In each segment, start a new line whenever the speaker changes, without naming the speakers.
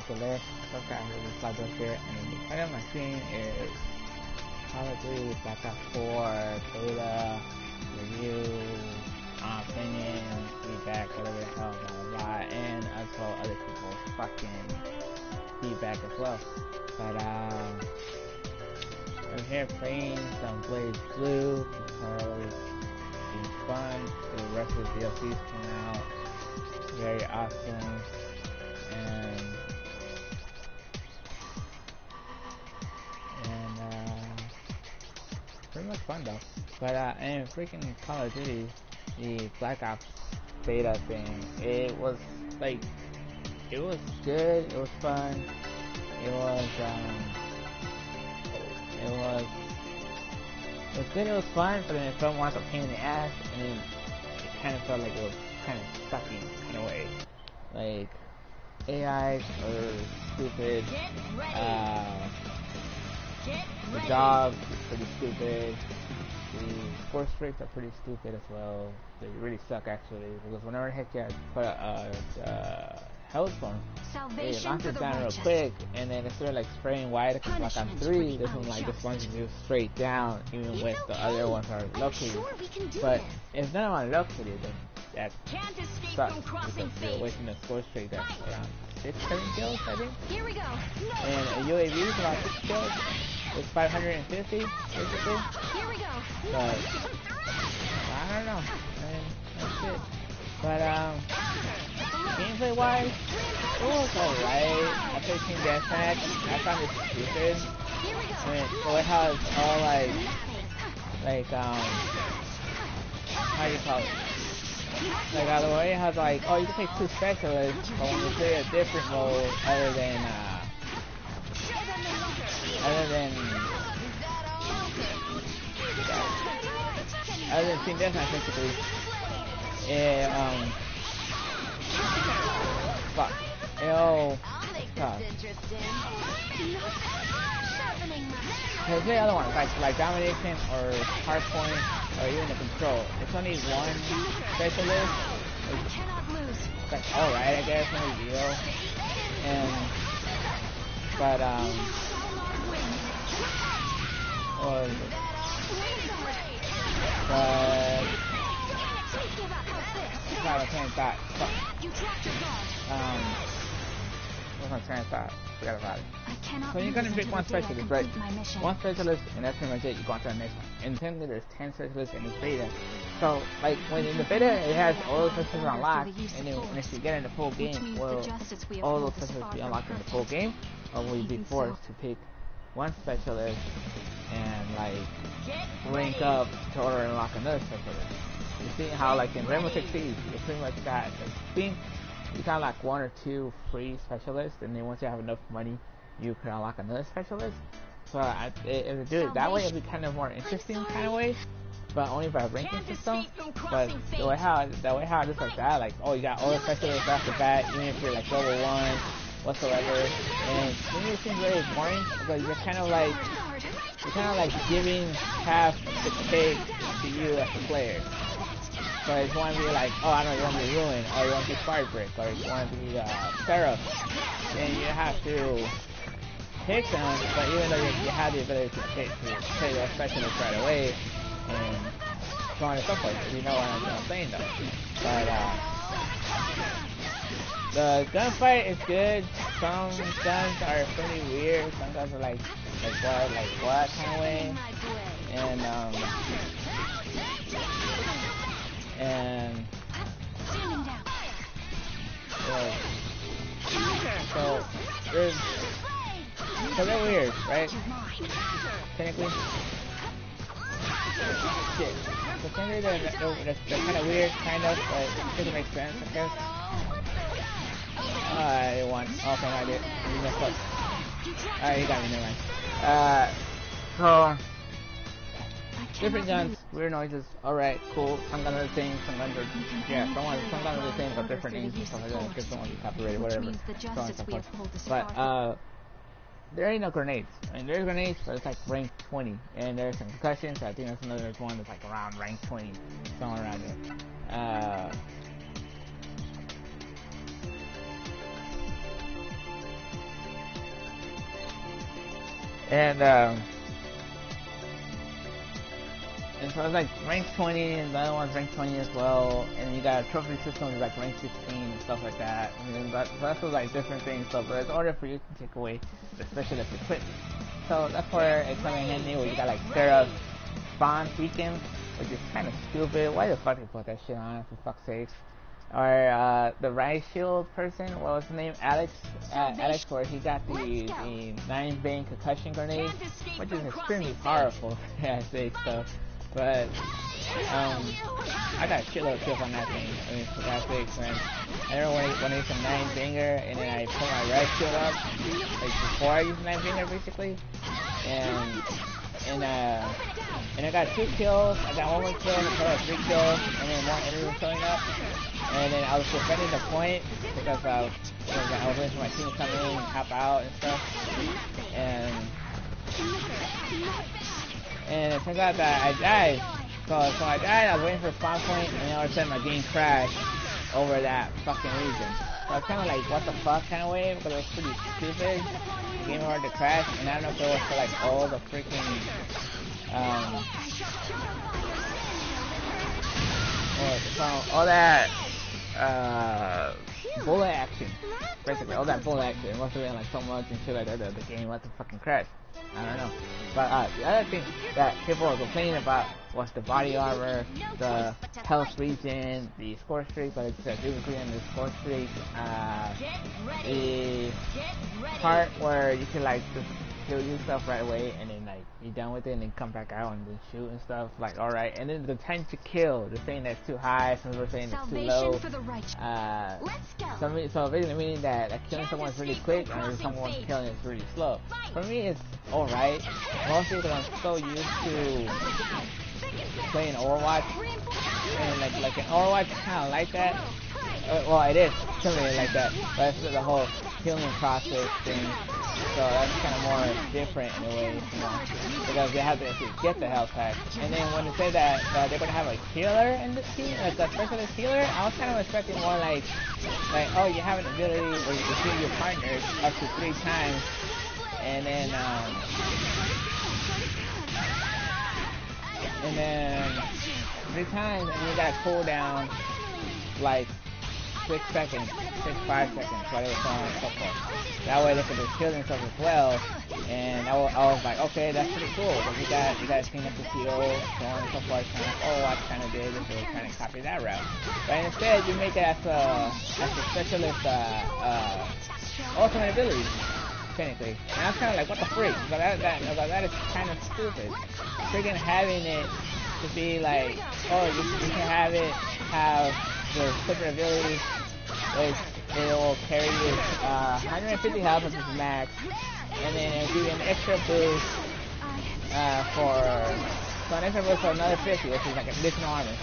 with the list. I've got really slide those here, and the title of my screen is Call of Duty Black Ops 4 beta review, opinion, feedback, whatever the hell, blah blah blah, and as well other people's fucking feedback as well. But I'm here playing some Blaze Blue because it's fun. The rest of the DLCs came out, very awesome, and pretty much fun though. But and freaking Call of Duty, the Black Ops beta thing, it was like, it was good, it was fun, it was good, it was fun, but then it felt more like a pain in the ass, and then it kind of felt like it was kind of sucking in a way. Like, AIs are stupid, the jobs is pretty stupid, the force rates are pretty stupid as well. They really suck actually, because whenever the heck you put a hellstorm, it launches down real quick, and then instead of like spraying wide, because like on 3, this one like just launches you straight down, even with the other ones are located. But if none of them are located, then that sucks, because you're wasting the force rate that's around 6-7 kills, I think. And a UAV is about 6 kills. It's 550, basically. But I don't know. I mean, that's it. But gameplay wise, it was alright. I played Team Deathmatch. I found it stupid. I mean, the way how it's all how do you call it? Like the way how it's like, oh, you can take 2 specialists, but when you play a different mode other than Team Deathmatch, basically, fuck, it's tough. There's the other ones, like domination or hardpoint or even the control. It's only one specialist. It's like alright, I guess, no big deal. But my train of thought. What's my train of thought? Forgot about it. So you're gonna pick one specialist, right? One specialist, and that's pretty much it. You go on to the next one. And technically, there's 10 specialists in this beta. So, like, when in the beta, it has all those specialists unlocked, and then if you get in the full game, will all those specialists be unlocked in the full game, or will you be forced to pick one specialist and like rank up to order and unlock another specialist? You see how, like, in Rainbow Six Siege, you pretty much got, I think, you got like 1 or 2 free specialists, and then once you have enough money, you can unlock another specialist. So if you do it that way, it'd be kind of more interesting kind of way, but only by ranking system. But the way how it is like that, like, oh, you got all the specialists off the bat, even if you're like level 1 whatsoever, and to me it seems very boring, because you're kind of like giving half the cake to you as a player. So if you want to be like, oh, I don't know, you want to be Ruin, or you want to be Firebrick, or you want to be Seraph, then you have to pick them, but even though you have the ability to play your specialist right away, and so on and so forth, if you know what I'm saying though. But the gunfight is good. Some guns are pretty weird. Some guns are like what kind of way, and so they're weird, right? Technically, shit. So technically they're kind of weird, kind of, but it doesn't make sense, I guess. I didn't want. Okay, I did. You messed up. Alright, you got me. Never mind. So different guns, weird noises. Alright, cool. Some guns are the same. Some guns are some guns are the same, but different names and stuff like that. Just don't want to be copyrighted, whatever. So on and so forth. But there ain't no grenades. I mean, there's grenades, but it's like rank 20, and there's some concussions. I think that's another one that's like around rank 20, somewhere around there. and so it's like rank 20, and the other one's rank 20 as well, and you got a trophy system that's like rank 16 and stuff like that. I mean, that's like different things. So, but it's order for you to take away the specialist equipment. So that's where it comes in handy, where you got like Sarah Spawn Beacon, which is kind of stupid. Why the fuck they put that shit on, for fuck's sake? Or the Rice Shield person, what was his name? Alex, where he got the 9-bang concussion grenade, which is extremely powerful, I say so. But I got a shitload of kills on that thing. I mean, for God's sakes, man. I remember when I used a 9-banger, and then I put my Rice Shield up, like before I used 9-banger, basically, and I got 2 kills, I got 1 more kill, and I got 3 kills, and then more enemies showing up, and then I was defending the point, because I was waiting for my team to come in and help out and stuff, and it turns out that I died. So I died, I was waiting for a spawn point, and then all of a sudden my game crashed over that fucking region. So it's kind of like, what the fuck kind of way, because it was pretty stupid. The game started to crash, and I don't know if it was for like all the freaking, all that, bullet action. Basically, all that bullet action. It must have been like so much and shit like that, the game went to fucking crash. I don't know. But the other thing that people were complaining about was the body armor, the health regen, the score streak, but it's basically in the score streak, the part where you can like just kill yourself right away and then like you're done with it and then come back out and then shoot and stuff, like alright, and then the time to kill, they're saying that's too high, some people are saying it's too low, so basically meaning that like, killing someone is really quick and someone's killing is really slow. For me it's alright, mostly because I'm so used to playing Overwatch, and like in Overwatch it's kinda like that, well it is similar like that, but it's the whole healing process thing. So that's kind of more different in a way, you know, because they have to actually get the health pack. And then when they say that they're gonna have a healer in this team, like a specialist healer, I was kind of expecting more like oh, you have an ability where you can heal your partners up to 3 times, and then 3 times, and you got a cooldown like 6 seconds, 5 seconds, whatever, so on and so forth. That way they could just kill themselves as well, and I was like, okay, that's pretty cool, because you got to clean up the field, so on and so forth, kind of, I kind of did it, so kind of copy that route. But instead, you make it as a specialist, ultimate ability, technically. And I was kind of like, what the freak? Because that is kind of stupid. Freaking having it to be like, oh, you can have the super ability, which it will carry you 150 health, which is max, and then it'll give you an extra boost for another 50, which is like additional armor.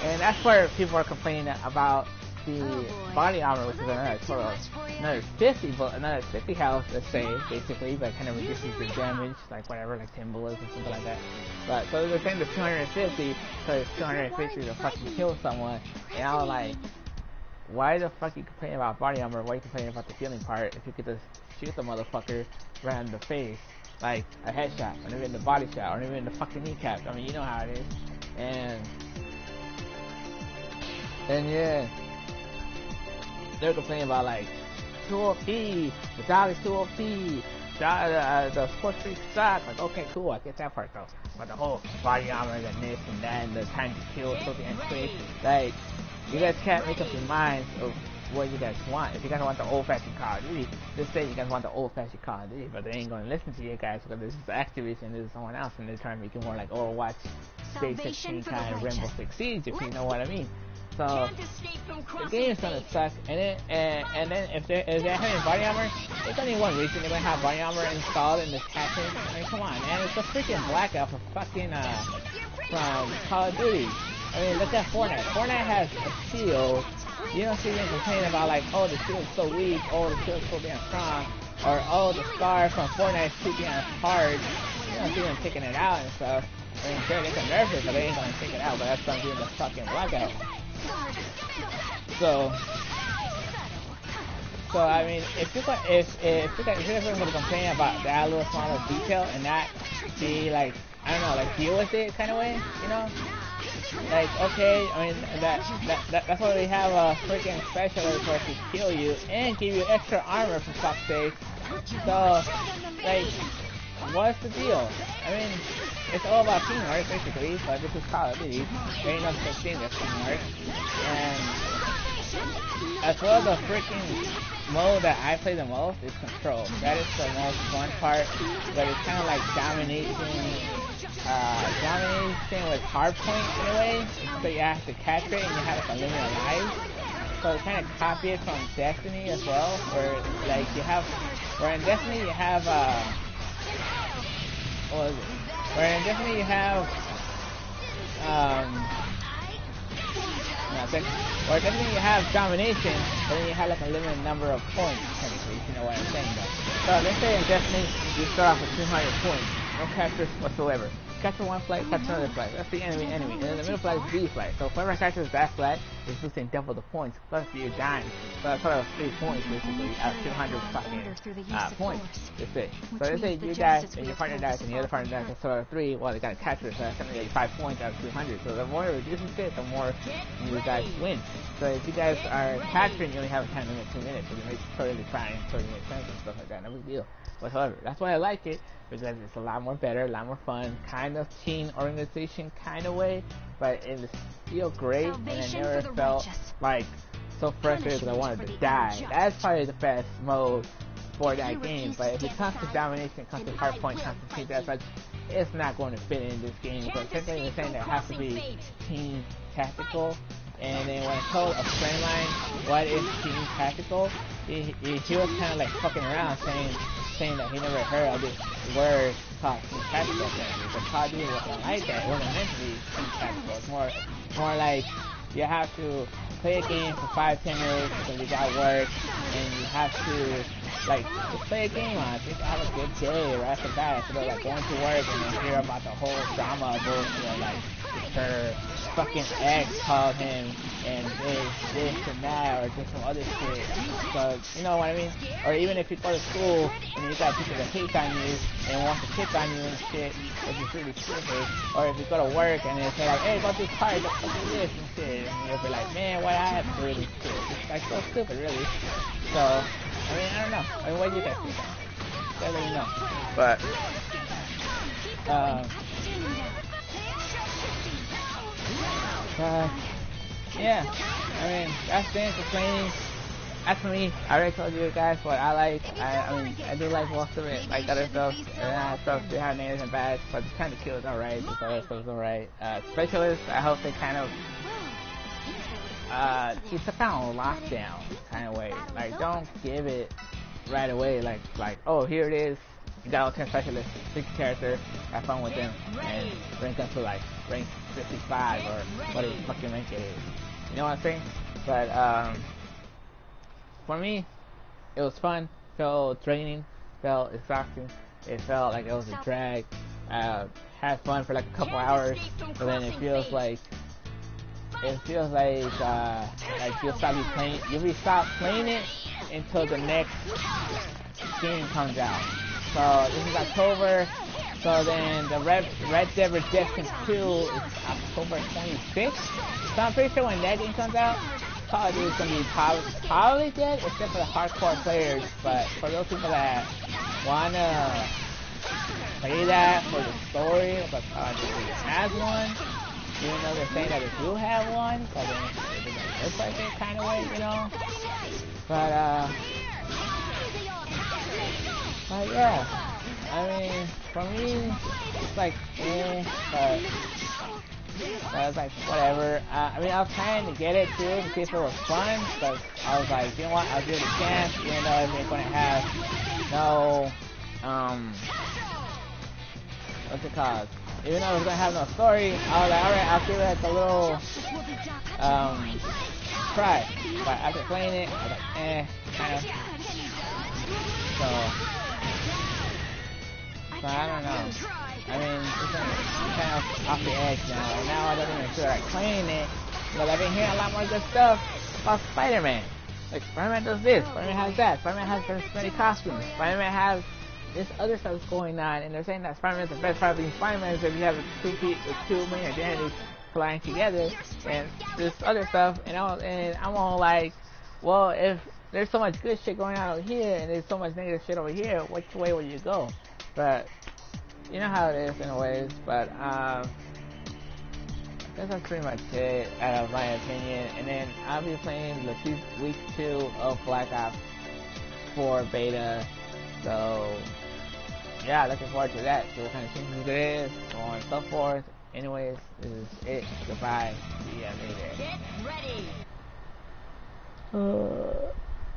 And that's where people are complaining about the body armor, which is another 50, but another 50 health, let's say, basically, but kind of reduces the damage, like whatever, like 10 bullets or something like that. But so they're saying the 250, so it's 250 to fucking kill someone, and I was like, why the fuck you complaining about body armor? Why are you complaining about the healing part if you could just shoot the motherfucker right in the face, like a headshot, or even the body shot, or even the fucking kneecap? I mean, you know how it is. And yeah, they're complaining about like 2 OP, the dog is 2 OP, the sports streak sucks. Like, okay, cool, I get that part though. But the whole body armor and this and that and the time to kill is so damn quick. Like, you guys can't make up your minds of what you guys want. If you guys want the old-fashioned Call of Duty, just say you guys want the old-fashioned Call of Duty, but they ain't gonna listen to you guys because this is Activision, this is someone else, and they're trying to make it more like Overwatch, State 16 kind of Rainbow Six Siege, if you know what I mean. So the game is gonna suck, and then if they're having body armor, there's only one reason they're gonna have body armor installed in this package. I mean, come on, man, it's a freaking blackout for fucking from Call of Duty. I mean, look at Fortnite. Fortnite has a shield. You don't see them complaining about like, oh, the shield's so weak, oh, the shield's so damn strong, or oh, the scar from Fortnite is too damn hard. You don't see them picking it out and stuff. I mean, sure, they can nerf it, but they ain't gonna pick it out. But that's gonna be the fucking blackout. So So I mean, if you're going to complain about that little smaller detail and not be like, I don't know, like deal with it kind of way, you know? Like, okay, I mean, that's why we have a freaking specialist for to kill you and give you extra armor for fuck's sake. So, like, what's the deal? I mean, it's all about teamwork basically, but this is Call of Duty. There ain't no such thing as teamwork. And as well, the freaking mode that I play the most is Control. That is the most fun part, but it's kind of like domination with hardpoint in a way. So you have to catch it and you have like a limit of lives. So it kind of copy it from Destiny as well, where like you have, where in Destiny you have what was it? Where in Destiny you have or definitely you have domination, but then you have like a limited number of points, technically, if you know what I'm saying though. So let's say in Destiny, you start off with 200 points, no captures whatsoever. Capture one flight, capture another flight. That's the enemy, and then the middle flight is B flight. So whoever captures that flight is losing double the points, plus you're dying. So that's sort of 3 points basically out of 200 fucking points. That's it. So let's say you die, and your partner dies, and the other partner dies, that's sort of 3. Well, they got to capture, so that's something like 5 points out of 200. So the more it reduces it, the more you guys win. So if you guys are capturing, you only have a time limit 2 minutes, so it makes totally fine, totally makes sense and stuff like that. No big deal whatsoever. That's why I like it, because it's a lot more better, a lot more fun, kind of team organization kind of way, but it's still great, and I never felt like so frustrated because I wanted to die. That's probably the best mode for that game, but if it comes to domination, comes to hardpoint, comes to team deathmatch, it's not going to fit in this game, because technically they're saying that it has to be team tactical. And then when I told a friend of mine what is team tactical, he was kind of like fucking around saying that he never heard of this word called team tactical thing. Because Call of Duty wasn't like that. It wasn't meant to be team tactical. It's more like you have to play a game for 5-10 minutes because you got work, and you have to like just play a game on it. Just have a good day right after that, instead of like going to work and then hear about the whole drama bullshit, like her fucking ex called him and this and that, or just some other shit. So you know what I mean? Or even if you go to school and you got people that hate on you and want to pick on you and shit, which is really stupid. Or if you go to work and they say like, hey, go to this party, go do this and shit, and you'll be like, man, why I have to do this shit? It's like so stupid, really. So I mean, I don't know. I mean, what do you guys think? Let me know. But yeah, I mean, that's the complaining. As for me, I already told you guys what I like. I mean, I do like most of it, like other stuff. And stuff they have negatives and bad, but the kind of kill is alright. The other stuff is alright. Specialists, I hope they kind of keep the on lockdown kind of way. Like, don't give it right away. Like, oh, here it is. You got all 10 specialists, 60 characters, have fun with them, and rank up to like rank 55 or whatever fucking rank it is. You know what I'm saying? But for me, it was fun. Felt draining. Felt exhausting. It felt like it was a drag. Had fun for like a couple hours, but then it feels like you'll stop playing it until the next game comes out. So this is October, so then the Red Dead Redemption 2 is October 26th. So I'm pretty sure when that game comes out, Call of Duty is going to be probably dead, except for the hardcore players. But for those people that want to play that for the story, but Call of Duty has one, even though they're saying that they do have one, so then it looks like it kind of way, you know. But yeah, I mean, for me, it's like, but it's like, whatever. I mean, I was trying to get it too, to see if it was fun, but I was like, you know what, I'll give it a chance, even though it ain't gonna have no, what's it called? Even though it was gonna have no story, I was like, alright, I'll give it like a little, try. But after playing it, I was like, kind of. So I don't know. I mean, it's kind of off the edge now. And now I don't even feel like playing it, because I've been hearing a lot more good stuff about Spider-Man. Like, Spider-Man does this, Spider-Man has that, Spider-Man has this many costumes, Spider-Man has this other stuff going on, and they're saying that Spider-Man's the best part of being Spider-Man is if you have two main identities colliding together, and this other stuff, and I'm all like, well, if there's so much good shit going on over here, and there's so much negative shit over here, which way will you go? But, you know how it is in ways, but, that's pretty much it, out of my opinion. And then I'll be playing the week 2 of Black Ops 4 beta. So yeah, looking forward to that. See what kind of changes it is, so on and so forth. Anyways, this is it. Goodbye. See ya later. Get ready.